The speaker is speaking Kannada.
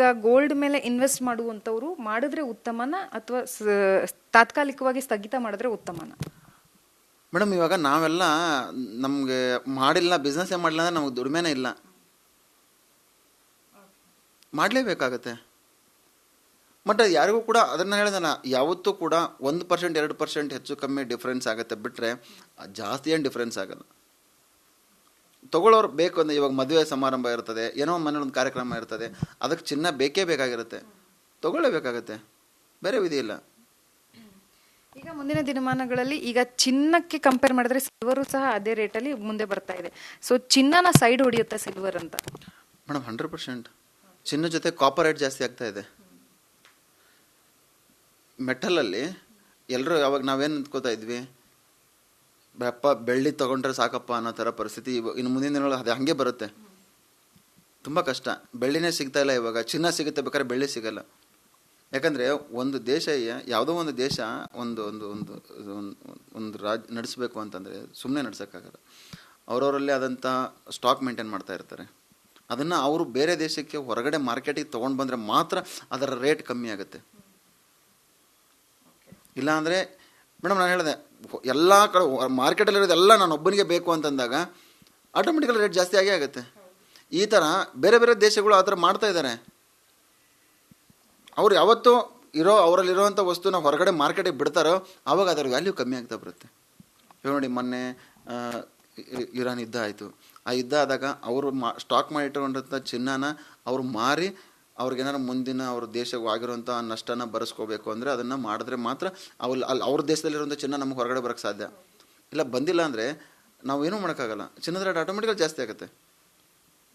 ಈಗ ಗೋಲ್ಡ್ ಮೇಲೆ ಇನ್ವೆಸ್ಟ್ ಮಾಡುವಂಥವ್ರು ಮಾಡಿದ್ರೆ ಉತ್ತಮನ ಅಥವಾ ತಾತ್ಕಾಲಿಕವಾಗಿ ಸ್ಥಗಿತ ಮಾಡಿದ್ರೆ ಉತ್ತಮನ? ಮೇಡಮ್, ಇವಾಗ ನಾವೆಲ್ಲ ನಮಗೆ ಮಾಡಿಲ್ಲ, ಬಿಸ್ನೆಸ್ಸೇ ಮಾಡಿಲ್ಲ ಅಂದರೆ ನಮಗೆ ದುಡಿಮೆನೇ ಇಲ್ಲ, ಮಾಡಲೇಬೇಕಾಗತ್ತೆ. ಬಟ್ ಯಾರಿಗೂ ಕೂಡ ಅದನ್ನು ಹೇಳಿದಲ್ಲ, ಯಾವತ್ತೂ ಕೂಡ 1% 2% ಹೆಚ್ಚು ಕಮ್ಮಿ ಡಿಫ್ರೆನ್ಸ್ ಆಗುತ್ತೆ ಬಿಟ್ಟರೆ ಜಾಸ್ತಿ ಏನು ಡಿಫ್ರೆನ್ಸ್ ಆಗಲ್ಲ. ತೊಗೊಳ್ಳೋರು ಬೇಕು ಅಂದರೆ, ಇವಾಗ ಮದುವೆ ಸಮಾರಂಭ ಇರ್ತದೆ, ಏನೋ ಮನೇಲಿ ಒಂದು ಕಾರ್ಯಕ್ರಮ ಇರ್ತದೆ, ಅದಕ್ಕೆ ಚಿನ್ನ ಬೇಕೇ ಬೇಕಾಗಿರುತ್ತೆ, ತೊಗೊಳ್ಳೇಬೇಕಾಗತ್ತೆ, ಬೇರೆ ವಿಧಿ ಇಲ್ಲ. ಈಗ ಮುಂದಿನ ದಿನಮಾನಗಳಲ್ಲಿ ಈಗ ಚಿನ್ನಕ್ಕೆ ಕಂಪೇರ್ ಮಾಡಿದ್ರೆ ಸಿಲ್ವರು ಸಹ ಅದೇ ರೇಟಲ್ಲಿ ಮುಂದೆ ಬರ್ತಾ ಇದೆ. ಸೊ ಚಿನ್ನನ ಸೈಡ್ ಹೊಡೆಯುತ್ತೆ ಸಿಲ್ವರ್ ಅಂತ? ಮೇಡಮ್ 100% ಚಿನ್ನ ಜೊತೆ ಕಾಪರ್ ರೇಟ್ ಜಾಸ್ತಿ ಆಗ್ತಾ ಇದೆ. ಮೆಟಲಲ್ಲಿ ಎಲ್ಲರೂ ಯಾವಾಗ ನಾವೇನು ನಿಂತ್ಕೋತಾ ಇದ್ವಿ, ಬೆಪ್ಪ ಬೆಳ್ಳಿ ತೊಗೊಂಡ್ರೆ ಸಾಕಪ್ಪ ಅನ್ನೋ ಥರ ಪರಿಸ್ಥಿತಿ ಇನ್ನು ಮುಂದಿನ ದಿನಗಳು ಅದು ಹಾಗೆ ಬರುತ್ತೆ. ತುಂಬ ಕಷ್ಟ, ಬೆಳ್ಳಿನೇ ಸಿಗ್ತಾ ಇಲ್ಲ. ಇವಾಗ ಚಿನ್ನ ಸಿಗುತ್ತೆ, ಬೇಕಾದ್ರೆ ಬೆಳ್ಳಿ ಸಿಗಲ್ಲ. ಯಾಕಂದರೆ ಒಂದು ದೇಶ, ಯಾವುದೋ ಒಂದು ದೇಶ ಒಂದು ಒಂದು ಒಂದು ಒಂದು ರಾಜ್ಯ ನಡೆಸಬೇಕು ಅಂತಂದರೆ ಸುಮ್ಮನೆ ನಡೆಸೋಕ್ಕಾಗಲ್ಲ. ಅವರವರಲ್ಲೇ ಆದಂಥ ಸ್ಟಾಕ್ ಮೇಂಟೈನ್ ಮಾಡ್ತಾ ಇರ್ತಾರೆ. ಅದನ್ನು ಅವರು ಬೇರೆ ದೇಶಕ್ಕೆ ಹೊರಗಡೆ ಮಾರ್ಕೆಟಿಗೆ ತೊಗೊಂಡು ಬಂದರೆ ಮಾತ್ರ ಅದರ ರೇಟ್ ಕಮ್ಮಿ ಆಗುತ್ತೆ. ಇಲ್ಲಾಂದರೆ ಮೇಡಮ್, ನಾನು ಹೇಳಿದೆ, ಎಲ್ಲ ಕಡೆ ಮಾರ್ಕೆಟಲ್ಲಿರೋದೆಲ್ಲ ನಾನು ಒಬ್ಬನಿಗೆ ಬೇಕು ಅಂತಂದಾಗ ಆಟೋಮೆಟಿಕಲ್ ರೇಟ್ ಜಾಸ್ತಿ ಆಗೇ ಆಗುತ್ತೆ. ಈ ಥರ ಬೇರೆ ಬೇರೆ ದೇಶಗಳು ಆ ಥರ ಮಾಡ್ತಾ ಇದ್ದಾರೆ. ಅವ್ರು ಯಾವತ್ತೂ ಅವರಲ್ಲಿರೋವಂಥ ವಸ್ತುನ ಹೊರಗಡೆ ಮಾರ್ಕೆಟಿಗೆ ಬಿಡ್ತಾರೋ ಆವಾಗ ಅದರ ವ್ಯಾಲ್ಯೂ ಕಮ್ಮಿ ಆಗ್ತಾ ಬರುತ್ತೆ. ಇವಾಗ ನೋಡಿ, ಮೊನ್ನೆ ಇರಾನ್ ಯುದ್ಧ ಆಯಿತು. ಆ ಯುದ್ಧ ಆದಾಗ ಅವರು ಸ್ಟಾಕ್ ಮಾಡಿ ಇಟ್ಟುಕೊಂಡಿರೋಂಥ ಚಿನ್ನನ ಅವರು ಮಾರಿ ಅವ್ರಿಗೇನಾರು ಮುಂದಿನ ಅವ್ರ ದೇಶಕ್ಕೆ ಆಗಿರುವಂಥ ನಷ್ಟನ ಬರೆಸ್ಕೋಬೇಕು ಅಂದರೆ ಅದನ್ನು ಮಾಡಿದ್ರೆ ಮಾತ್ರ ಅವ್ರ ದೇಶದಲ್ಲಿರುವಂಥ ಚಿನ್ನ ನಮಗೆ ಹೊರಗಡೆ ಬರೋಕ್ಕೆ ಸಾಧ್ಯ. ಇಲ್ಲ ಬಂದಿಲ್ಲ ಅಂದರೆ ನಾವು ಏನೂ ಮಾಡೋಕ್ಕಾಗಲ್ಲ. ಚಿನ್ನದ ರೇಟ್ ಆಟೋಮೆಟಿಕಲಿ ಜಾಸ್ತಿ ಆಗುತ್ತೆ.